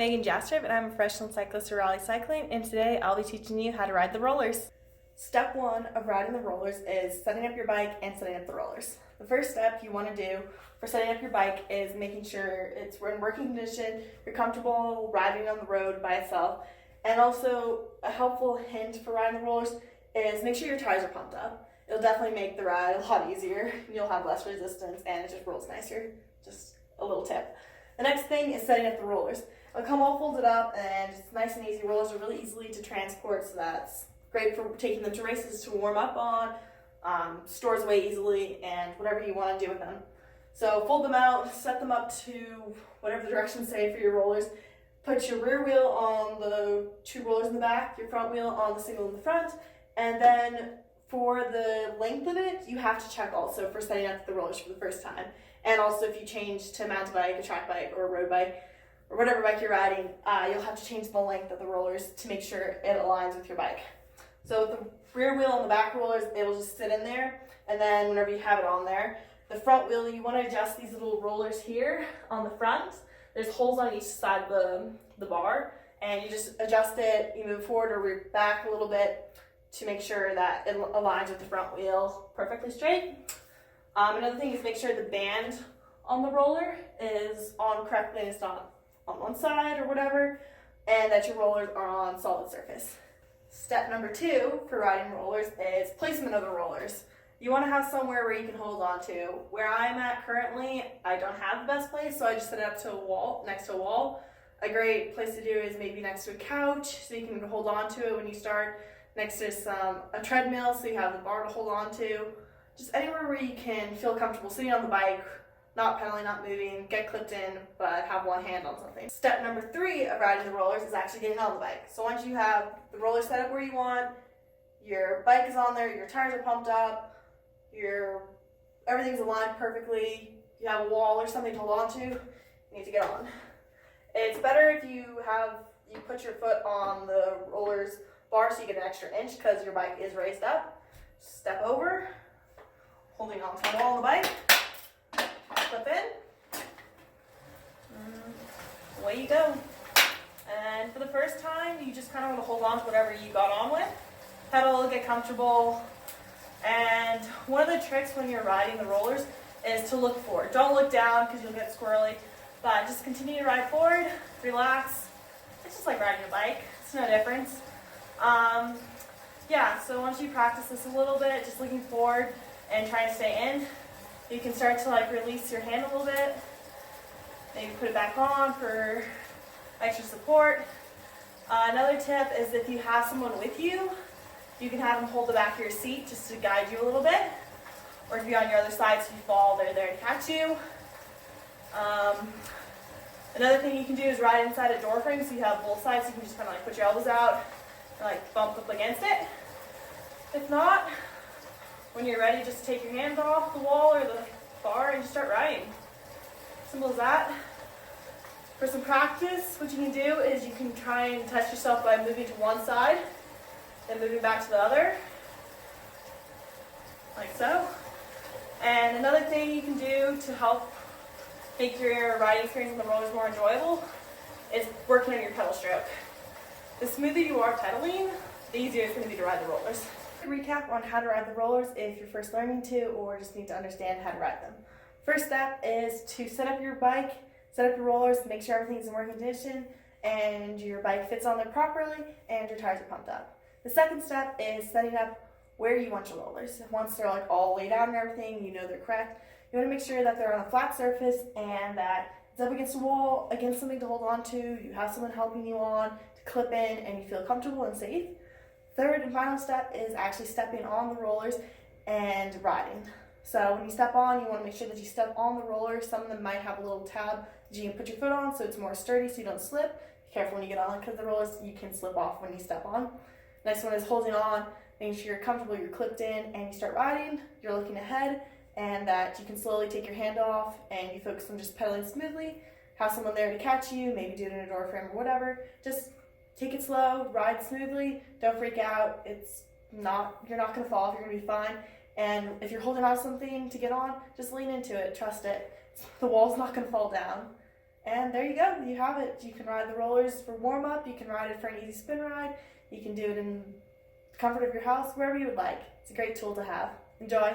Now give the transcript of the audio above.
Megan Jastrab and I'm a professional cyclist for rally cycling, and today I'll be teaching you how to ride the rollers. Step one of riding the rollers is setting up your bike and setting up the rollers. The first step you want to do for setting up your bike is making sure it's in working condition, you're comfortable riding on the road by itself. And also a helpful hint for riding the rollers is make sure your tires are pumped up. It'll definitely make the ride a lot easier. You'll have less resistance and it just rolls nicer. Just a little tip. The next thing is setting up the rollers. It'll come all folded up and it's nice and easy. Rollers are really easily to transport, so that's great for taking them to races to warm up on, stores away easily, and whatever you want to do with them. So fold them out, set them up to whatever the directions say for your rollers. Put your rear wheel on the two rollers in the back, your front wheel on the single in the front, and then for the length of it, you have to check also for setting up the rollers for the first time. And also if you change to a mountain bike, a track bike, or a road bike, or whatever bike you're riding, you'll have to change the length of the rollers to make sure it aligns with your bike. So the rear wheel and the back rollers, it will just sit in there, and then whenever you have it on there, the front wheel, you want to adjust these little rollers here on the front. There's holes on each side of the bar, and you just adjust it, you move forward or back a little bit to make sure that it aligns with the front wheel perfectly straight. Another thing is make sure the band on the roller is on correctly, it's not on one side or whatever, and that your rollers are on solid surface. Step number two for riding rollers is placement of the rollers. You want to have somewhere where you can hold on to. Where I'm at currently, I don't have the best place, so I just set it up to a wall, next to a wall. A great place to do is maybe next to a couch, so you can hold on to it when you start. Next to a treadmill, so you have the bar to hold on to. Just anywhere where you can feel comfortable sitting on the bike, not pedaling, not moving, get clipped in, but have one hand on something. Step number three of riding the rollers is actually getting on the bike. So once you have the roller set up where you want, your bike is on there, your tires are pumped up, everything's aligned perfectly, you have a wall or something to hold on to, you need to get on. It's better if you put your foot on the roller's bar so you get an extra inch because your bike is raised up. Step over, holding on to the wall on the bike, clip in, away you go. And for the first time, you just kind of want to hold on to whatever you got on with. Pedal, get comfortable. And one of the tricks when you're riding the rollers is to look forward. Don't look down because you'll get squirrely, but just continue to ride forward, relax. It's just like riding a bike, it's no difference. So once you practice this a little bit, just looking forward and trying to stay in, you can start to release your hand a little bit. Maybe put it back on for extra support. Another tip is if you have someone with you, you can have them hold the back of your seat just to guide you a little bit. Or if you're on your other side, so if you fall, they're there to catch you. Another thing you can do is ride inside a door frame, so you have both sides, so you can just kind of put your elbows out and bump up against it. If not, when you're ready, just take your hands off the wall or the bar and just start riding. Simple as that. For some practice, what you can do is you can try and test yourself by moving to one side, then moving back to the other, like so. And another thing you can do to help make your riding experience on the rollers more enjoyable is working on your pedal stroke. The smoother you are pedaling, the easier it's going to be to ride the rollers. A recap on how to ride the rollers if you're first learning to or just need to understand how to ride them. First step is to set up your bike, set up your rollers, make sure everything's in working condition and your bike fits on there properly and your tires are pumped up. The second step is setting up where you want your rollers. Once they're all laid out and everything, you know they're correct. You want to make sure that they're on a flat surface and that it's up against a wall, against something to hold on to, you have someone helping you on to clip in and you feel comfortable and safe. Third and final step is actually stepping on the rollers and riding. So when you step on, you want to make sure that you step on the roller. Some of them might have a little tab that you can put your foot on so it's more sturdy so you don't slip. Be careful when you get on because the rollers, you can slip off when you step on. Next one is holding on, making sure you're comfortable, you're clipped in, and you start riding. You're looking ahead and that you can slowly take your hand off and you focus on just pedaling smoothly. Have someone there to catch you, maybe do it in a door frame or whatever. Just take it slow, ride smoothly, don't freak out. You're not going to fall, you're going to be fine. And if you're holding on to something to get on, just lean into it, trust it. The wall's not going to fall down. And there you go, you have it. You can ride the rollers for warm-up, you can ride it for an easy spin ride, you can do it in the comfort of your house, wherever you would like. It's a great tool to have. Enjoy!